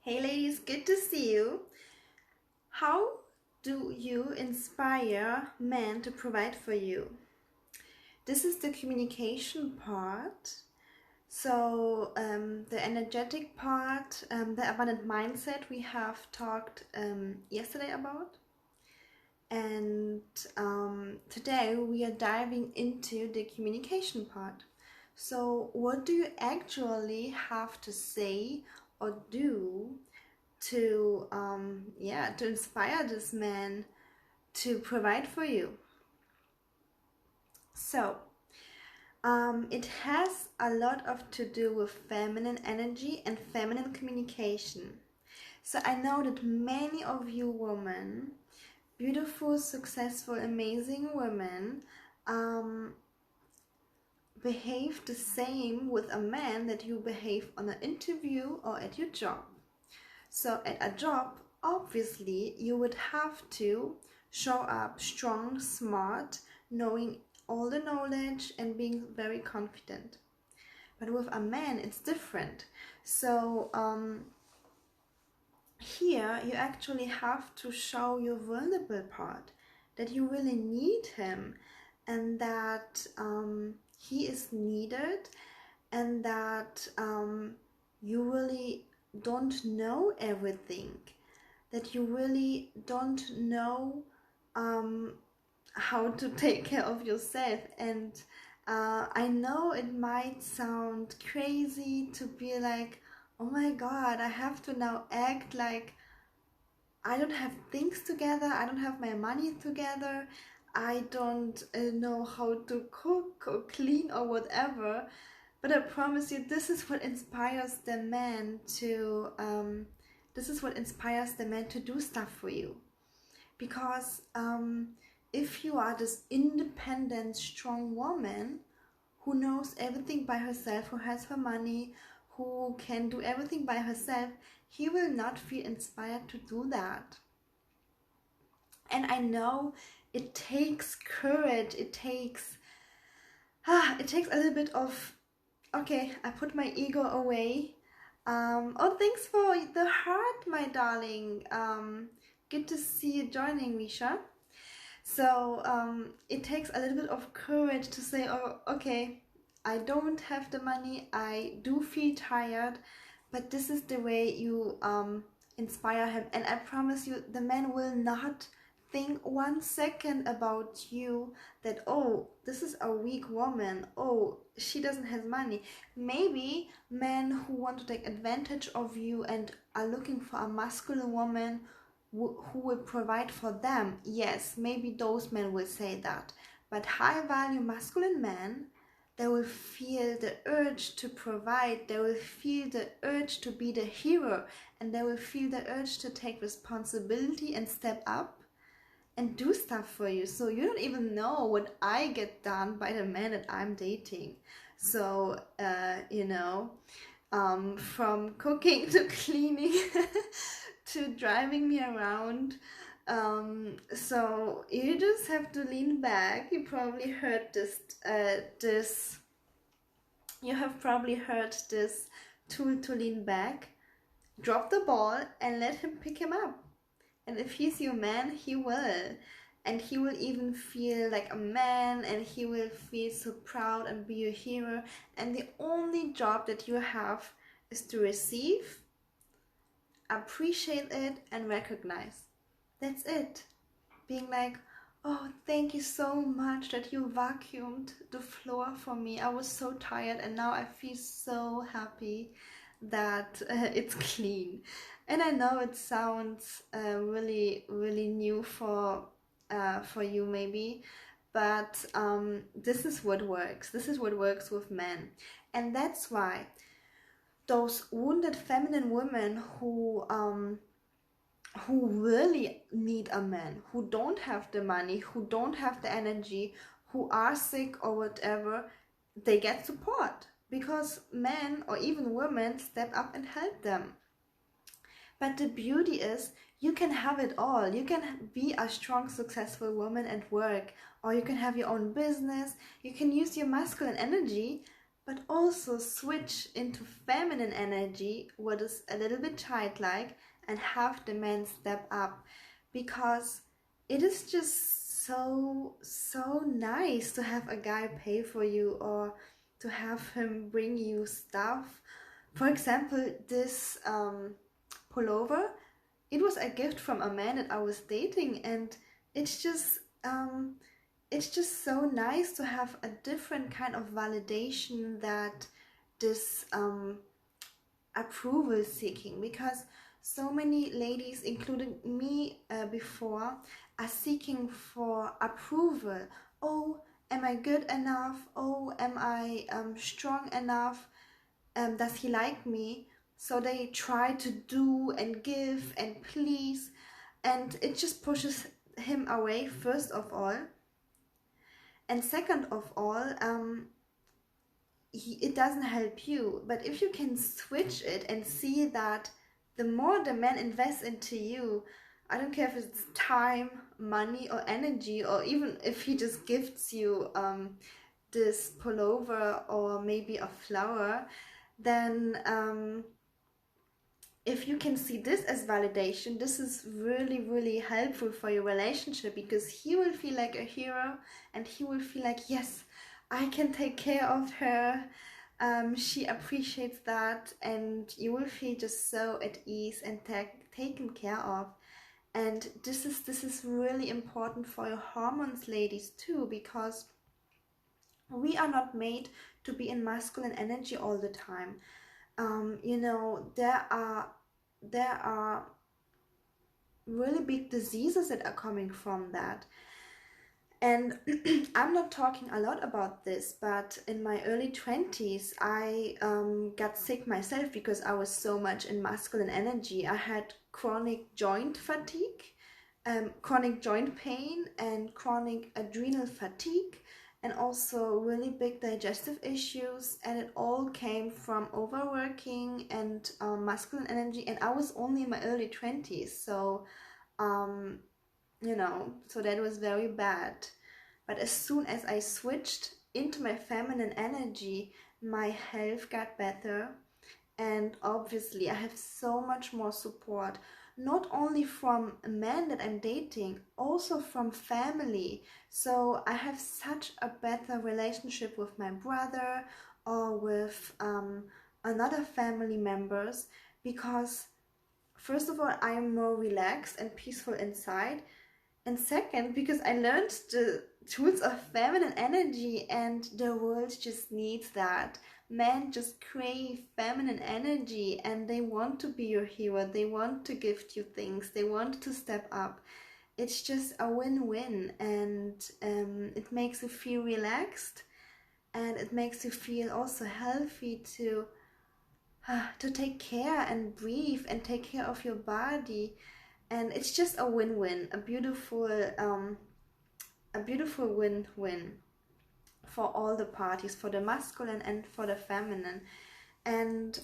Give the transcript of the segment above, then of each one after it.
Hey ladies, good to see you. How do you inspire men to provide for you? This is the communication part. So, the energetic part, the abundant mindset we have talked yesterday about. And today we are diving into the communication part. So, what do you actually have to say or do to inspire this man to provide for you? So it has a lot of to do with feminine energy and feminine communication. So I know that many of you women, beautiful, successful, amazing women, behave the same with a man that you behave on an interview or at your job. So at a job, obviously, you would have to show up strong, smart, knowing all the knowledge and being very confident. But with a man, it's different. So here, you actually have to show your vulnerable part, that you really need him and that he is needed and that you really don't know everything, that you really don't know how to take care of yourself. And I know it might sound crazy to be like, oh my god, I have to now act like I don't have things together, I don't have my money together, I don't know how to cook or clean or whatever. But I promise you, this is what inspires the man to do stuff for you. Because if you are this independent, strong woman who knows everything by herself, who has her money, who can do everything by herself, he will not feel inspired to do that. And I know it takes courage, it takes a little bit of, okay, I put my ego away. Oh, thanks for the heart, my darling. Good to see you joining, Misha. So it takes a little bit of courage to say, oh, okay, I don't have the money, I do feel tired, but this is the way you inspire him. And I promise you, the man will not think 1 second about you that, oh, this is a weak woman, oh, she doesn't have money. Maybe men who want to take advantage of you and are looking for a masculine woman who will provide for them, yes, maybe those men will say that. But high value masculine men, they will feel the urge to provide, they will feel the urge to be the hero, and they will feel the urge to take responsibility and step up and do stuff for you. So you don't even know what I get done by the man that I'm dating. So from cooking to cleaning to driving me around. So you just have to lean back. You probably heard you have probably heard this tool to lean back, drop the ball and let him pick him up. And if he's your man, he will. And he will even feel like a man, and he will feel so proud and be your hero. And the only job that you have is to receive, appreciate it, and recognize. That's it. Being like, oh, thank you so much that you vacuumed the floor for me. I was so tired and now I feel so happy that it's clean. And I know it sounds really, really new for you maybe, but this is what works. This is what works with men. And that's why those wounded feminine women who really need a man, who don't have the money, who don't have the energy, who are sick or whatever, they get support because men or even women step up and help them. But the beauty is, you can have it all. You can be a strong, successful woman at work, or you can have your own business. You can use your masculine energy, but also switch into feminine energy, what is a little bit childlike, and have the man step up, because it is just so nice to have a guy pay for you, or to have him bring you stuff. For example, this pullover, it was a gift from a man that I was dating, and it's just it's just so nice to have a different kind of validation that this approval seeking, because so many ladies, including me before, are seeking for approval. Oh, am I good enough? Oh, am I strong enough? Does he like me? So they try to do and give and please, and it just pushes him away, first of all. And second of all, it doesn't help you. But if you can switch it and see that the more the man invests into you, I don't care if it's time, money, or energy, or even if he just gifts you this pullover or maybe a flower, then if you can see this as validation, this is really helpful for your relationship, because he will feel like a hero, and he will feel like, yes, I can take care of her. She appreciates that, and you will feel just so at ease and taken care of. And this is really important for your hormones, ladies, too, because we are not made to be in masculine energy all the time. You know, there are really big diseases that are coming from that. And I'm not talking a lot about this, but in my early 20s, I got sick myself because I was so much in masculine energy. I had chronic joint fatigue, chronic joint pain, and chronic adrenal fatigue, and also really big digestive issues. And it all came from overworking and masculine energy. And I was only in my early 20s, so you know, so that was very bad. But as soon as I switched into my feminine energy, my health got better, and obviously I have so much more support, not only from men that I'm dating, also from family. So I have such a better relationship with my brother or with another family members, because first of all, I'm more relaxed and peaceful inside. And second, because I learned the tools of feminine energy, and the world just needs that. Men just crave feminine energy, and they want to be your hero. They want to gift you things. They want to step up. It's just a win-win, and it makes you feel relaxed, and it makes you feel also healthy to take care and breathe and take care of your body. And it's just a win-win, a beautiful win-win for all the parties, for the masculine and for the feminine. And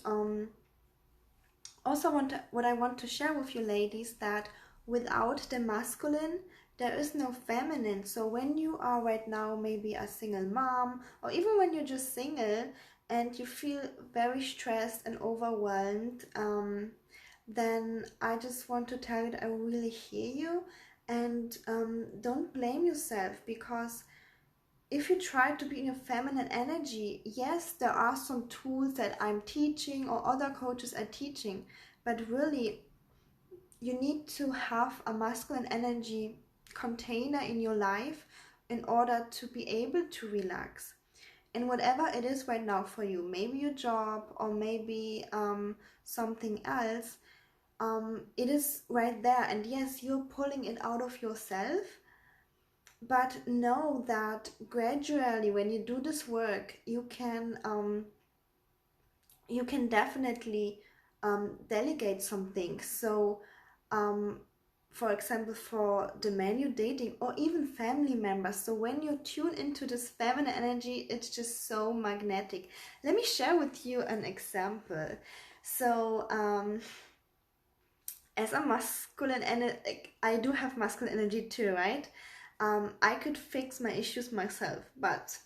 also what I want to share with you ladies, that without the masculine there is no feminine. So when you are right now maybe a single mom, or even when you're just single and you feel very stressed and overwhelmed, then I just want to tell you that I really hear you. And don't blame yourself, because if you try to be in your feminine energy, yes, there are some tools that I'm teaching or other coaches are teaching, but really you need to have a masculine energy container in your life in order to be able to relax. And whatever it is right now for you, maybe your job or maybe something else, it is right there. And yes, you're pulling it out of yourself, but know that gradually when you do this work, you can definitely delegate some things. So for example, for the man you're dating or even family members, so when you tune into this feminine energy, it's just so magnetic. Let me share with you an example. So as a masculine energy, I do have masculine energy too, right? I could fix my issues myself, but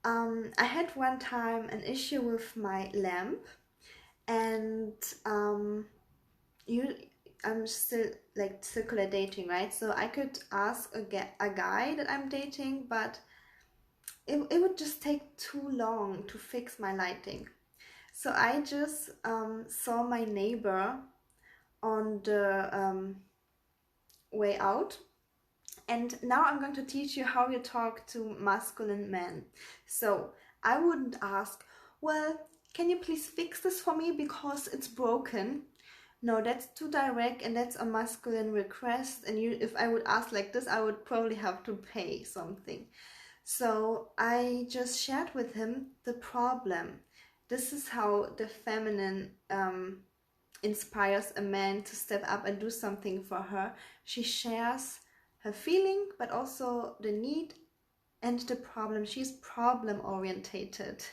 I had one time an issue with my lamp, and you I'm still like circular dating, right? So I could ask a guy that I'm dating, but it would just take too long to fix my lighting. So I just saw my neighbor on the way out. And now I'm going to teach you how you talk to masculine men. So I wouldn't ask, well, can you please fix this for me because it's broken? No, that's too direct and that's a masculine request. And if I would ask like this, I would probably have to pay something. So I just shared with him the problem. This is how the feminine inspires a man to step up and do something for her. She shares her feeling, but also the need and the problem. She's problem orientated.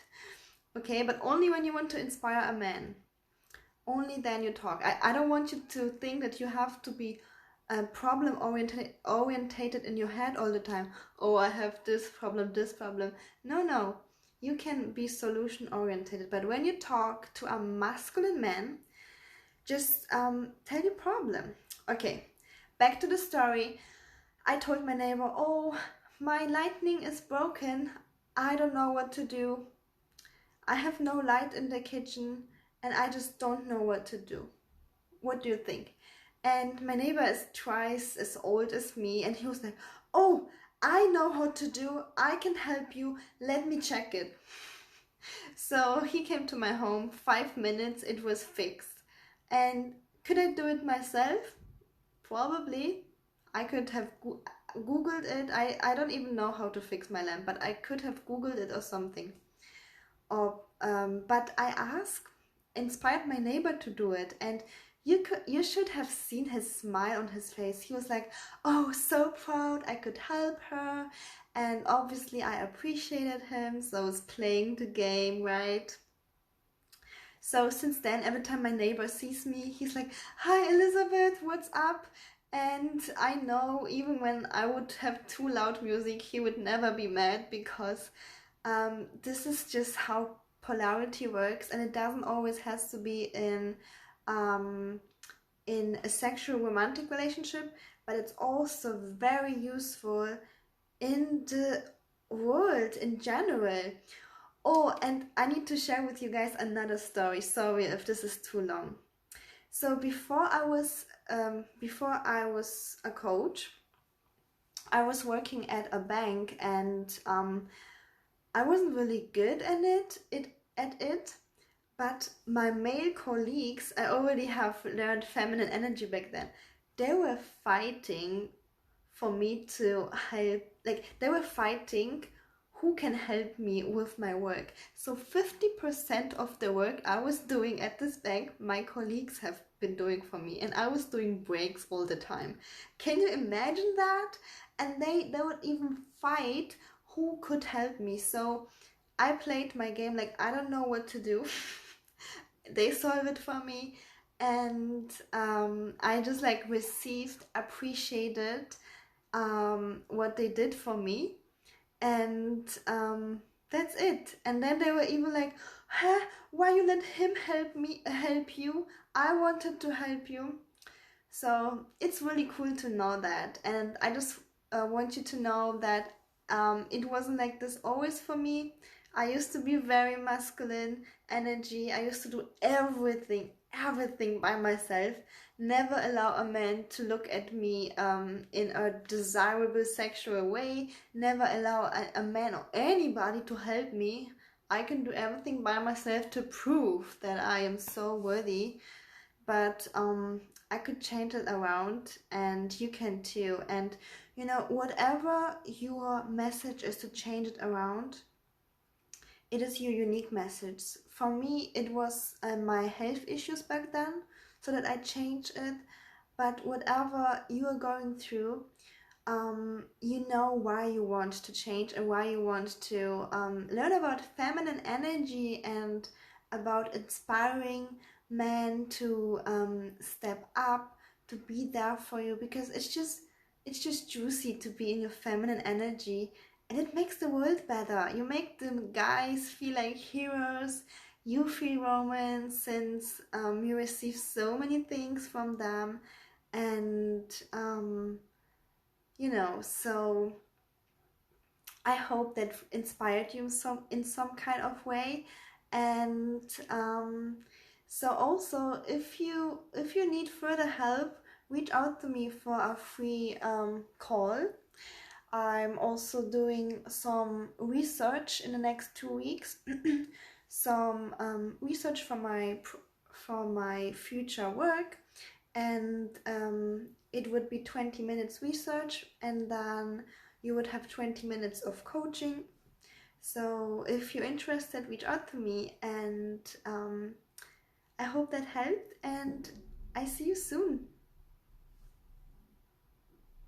Okay, but only when you want to inspire a man. Only then you talk. I don't want you to think that you have to be problem orientated in your head all the time. Oh, I have this problem, this problem. No. You can be solution orientated. But when you talk to a masculine man, just tell your problem. Okay, back to the story. I told my neighbor, oh, my lighting is broken. I don't know what to do. I have no light in the kitchen and I just don't know what to do. What do you think? And my neighbor is twice as old as me, and he was like, oh, I know how to do. I can help you. Let me check it. So he came to my home, 5 minutes, it was fixed. And could I do it myself? Probably. I could have Googled it. I don't even know how to fix my lamp, but I could have Googled it or something. But I asked, inspired my neighbor to do it, and you should have seen his smile on his face. He was like, oh, so proud I could help her, and obviously I appreciated him, so I was playing the game, right? So since then, every time my neighbor sees me, he's like, hi Elizabeth, what's up? And I know even when I would have too loud music, he would never be mad, because this is just how polarity works, and it doesn't always has to be in a sexual romantic relationship, but it's also very useful in the world in general. Oh, and I need to share with you guys another story. Sorry if this is too long. So before I was a coach, I was working at a bank, and I wasn't really good at it, but my male colleagues, I already have learned feminine energy back then. They were fighting for me to help, like they were fighting who can help me with my work. So 50% of the work I was doing at this bank, my colleagues have been doing for me, and I was doing breaks all the time. Can you imagine that? And they would even fight who could help me. So I played my game like I don't know what to do. They solve it for me, and I just like received, appreciated what they did for me, and that's it. And then they were even like, huh, why you let him help you? I wanted to help you. So it's really cool to know that, and I just want you to know that it wasn't like this always for me. I used to be very masculine energy. I used to do everything by myself. Never allow a man to look at me in a desirable sexual way. Never allow a man or anybody to help me. I can do everything by myself to prove that I am so worthy. But I could change it around, and you can too. And you know, whatever your message is to change it around, it is your unique message. For me, it was my health issues back then, so that I changed it. But whatever you are going through, you know why you want to change and why you want to learn about feminine energy and about inspiring men to step up, to be there for you, because it's just juicy to be in your feminine energy, and it makes the world better. You make the guys feel like heroes, you feel romance since you receive so many things from them, and so I hope that inspired you in some kind of way. And so also, if you need further help, reach out to me for a free call. I'm also doing some research in the next 2 weeks, some research for my future work, and it would be 20 minutes research, and then you would have 20 minutes of coaching. So if you're interested, reach out to me, and I hope that helped, and I see you soon.